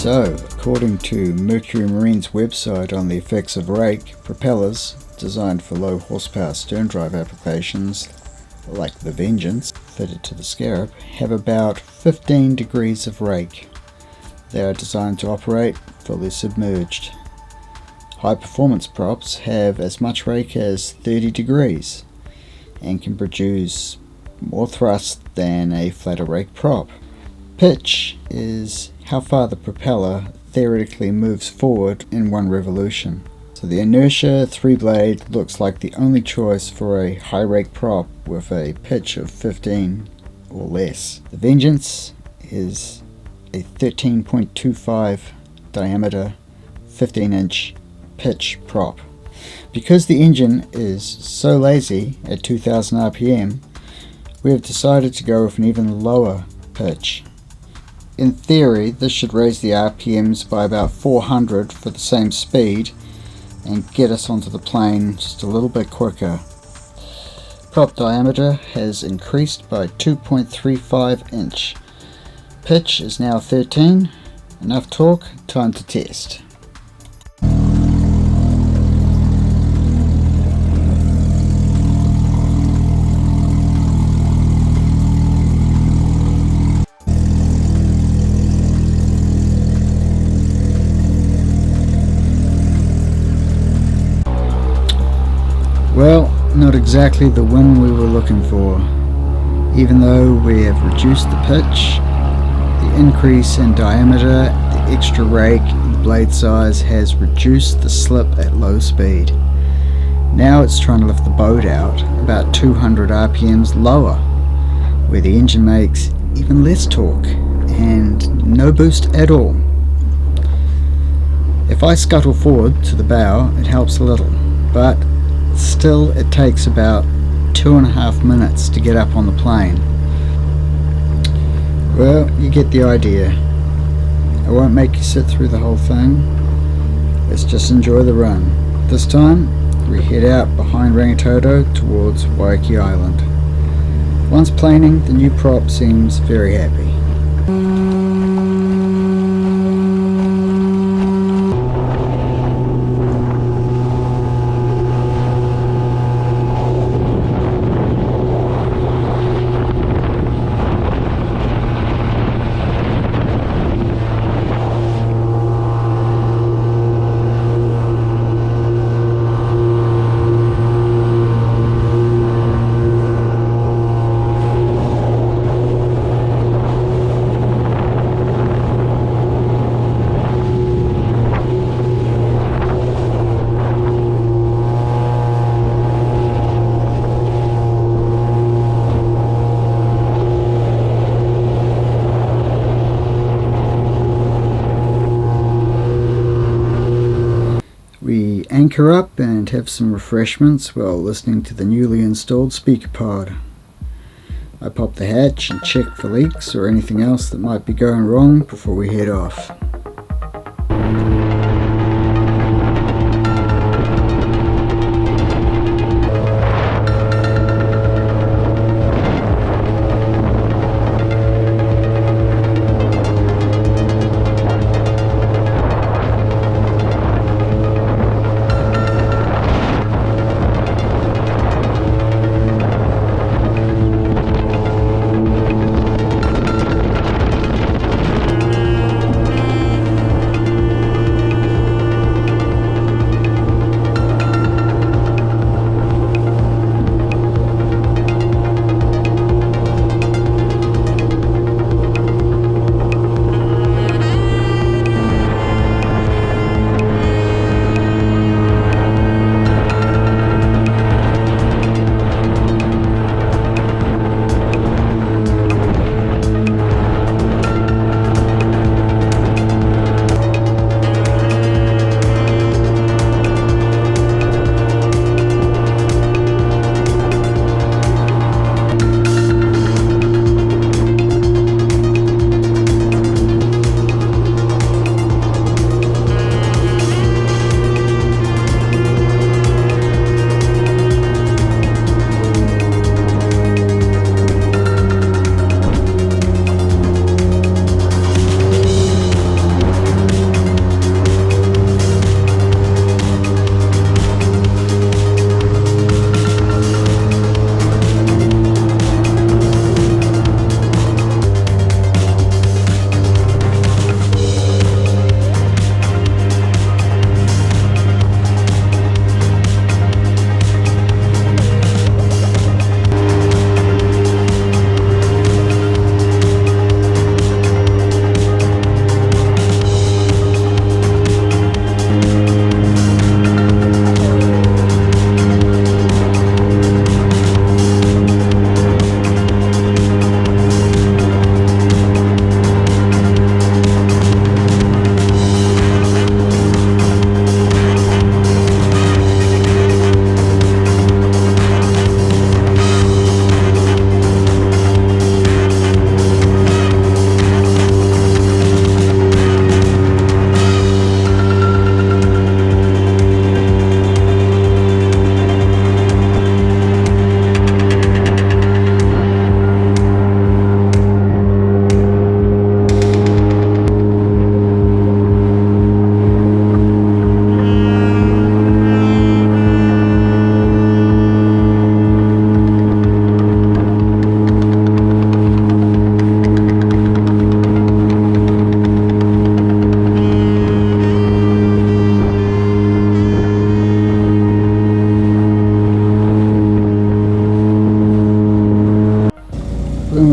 So, according to Mercury Marine's website on the effects of rake, propellers designed for low horsepower stern drive applications like the Vengeance fitted to the Scarab have about 15 degrees of rake. They are designed to operate fully submerged. High performance props have as much rake as 30 degrees and can produce more thrust than a flatter rake prop. Pitch is how far the propeller theoretically moves forward in one revolution. So the Enertia 3-blade looks like the only choice for a high rake prop with a pitch of 15 or less. The Vengeance is a 13.25 diameter 15-inch pitch prop. Because the engine is so lazy at 2000 RPM, we have decided to go with an even lower pitch. In theory, this should raise the RPMs by about 400 for the same speed and get us onto the plane just a little bit quicker. Prop diameter has increased by 2.35 inch. Pitch is now 13. Enough talk, time to test. Well, not exactly the win we were looking for. Even though we have reduced the pitch, the increase in diameter, the extra rake and the blade size has reduced the slip at low speed. Now it's trying to lift the boat out about 200 RPMs lower, where the engine makes even less torque and no boost at all. If I scuttle forward to the bow, it helps a little, but still it takes about 2.5 minutes to get up on the plane. Well, you get the idea. I won't make you sit through the whole thing. Let's just enjoy the run. This time we head out behind Rangitoto towards Waiheke Island. Once planing, the new prop seems very happy. We anchor up and have some refreshments while listening to the newly installed speaker pod. I pop the hatch and check for leaks or anything else that might be going wrong before we head off.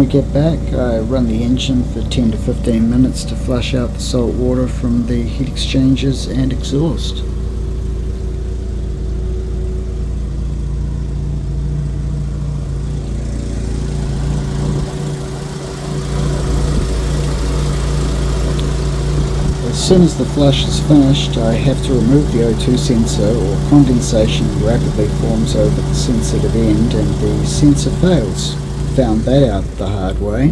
we get back, I run the engine for 10 to 15 minutes to flush out the salt water from the heat exchangers and exhaust. As soon as the flush is finished, I have to remove the O2 sensor, or condensation rapidly forms over the sensitive end and the sensor fails. Found that out the hard way.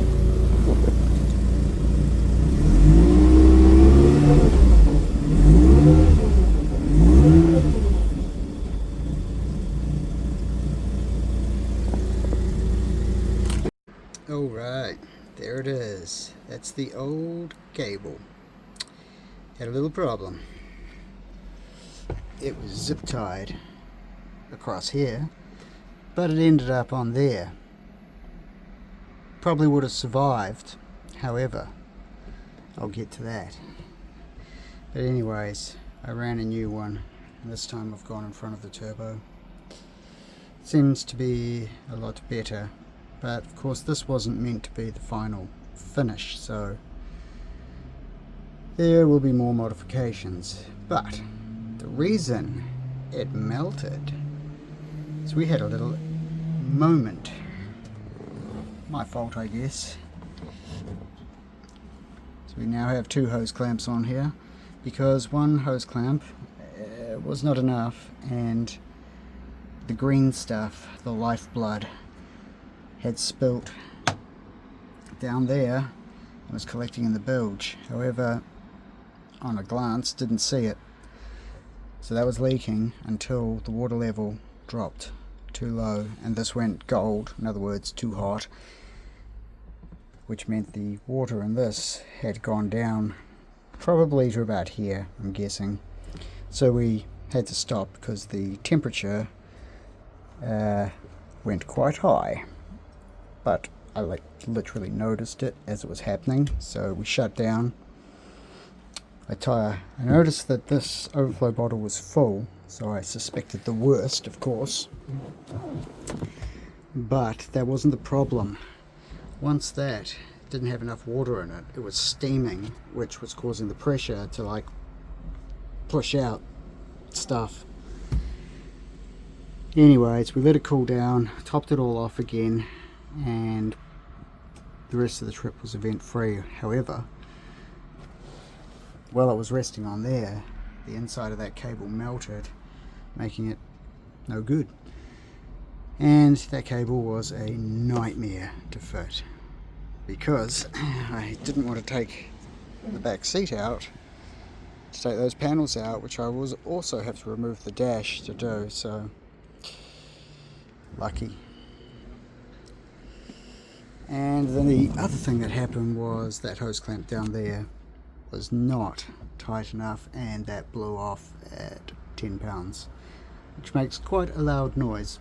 Alright, there it is. That's the old cable. Had a little problem. It was zip tied across here, but it ended up on there. Probably would have survived, however, I'll get to that. But anyways, I ran a new one, and this time I've gone in front of the turbo. Seems to be a lot better, but of course this wasn't meant to be the final finish, so there will be more modifications. But the reason it melted is we had a little moment. My fault, I guess. So we now have two hose clamps on here because one hose clamp was not enough, and the green stuff, the lifeblood, had spilt down there and was collecting in the bilge. However, on a glance, didn't see it. So that was leaking until the water level dropped too low, and this went gold, in other words too hot, which meant the water in this had gone down probably to about here, I'm guessing. So we had to stop because the temperature went quite high, but I literally noticed it as it was happening, so we shut down. I noticed that this overflow bottle was full, so I suspected the worst, of course. But that wasn't the problem. Once that didn't have enough water in it, it was steaming, which was causing the pressure to like push out stuff. Anyways, we let it cool down, topped it all off again, and the rest of the trip was event free. However, while it was resting on there, the inside of that cable melted, making it no good. And that cable was a nightmare to fit because I didn't want to take the back seat out to take those panels out, which I will also have to remove the dash to do, so lucky. And then the other thing that happened was that hose clamp down there was not tight enough, and that blew off at 10 pounds, which makes quite a loud noise.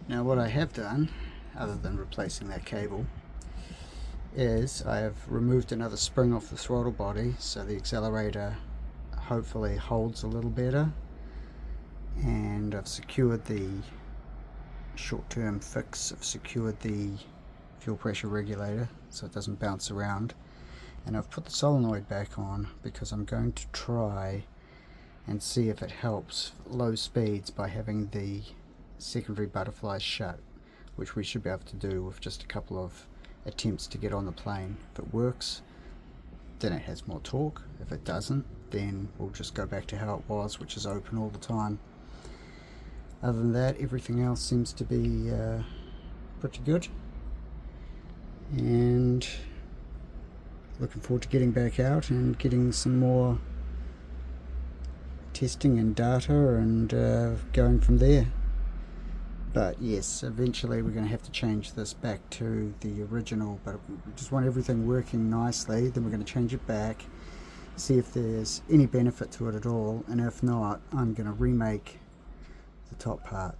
Now what I have done, other than replacing that cable, is I have removed another spring off the throttle body so the accelerator hopefully holds a little better, and I've secured the short-term fix, I've secured the fuel pressure regulator so it doesn't bounce around, and I've put the solenoid back on because I'm going to try and see if it helps low speeds by having the secondary butterflies shut, which we should be able to do with just a couple of attempts to get on the plane. If it works, then it has more torque. If it doesn't, then we'll just go back to how it was, which is open all the time. Other than that, everything else seems to be pretty good, and looking forward to getting back out and getting some more testing and data and going from there. But yes, eventually we're going to have to change this back to the original, but we just want everything working nicely. Then we're going to change it back, see if there's any benefit to it at all, and if not, I'm going to remake the top part.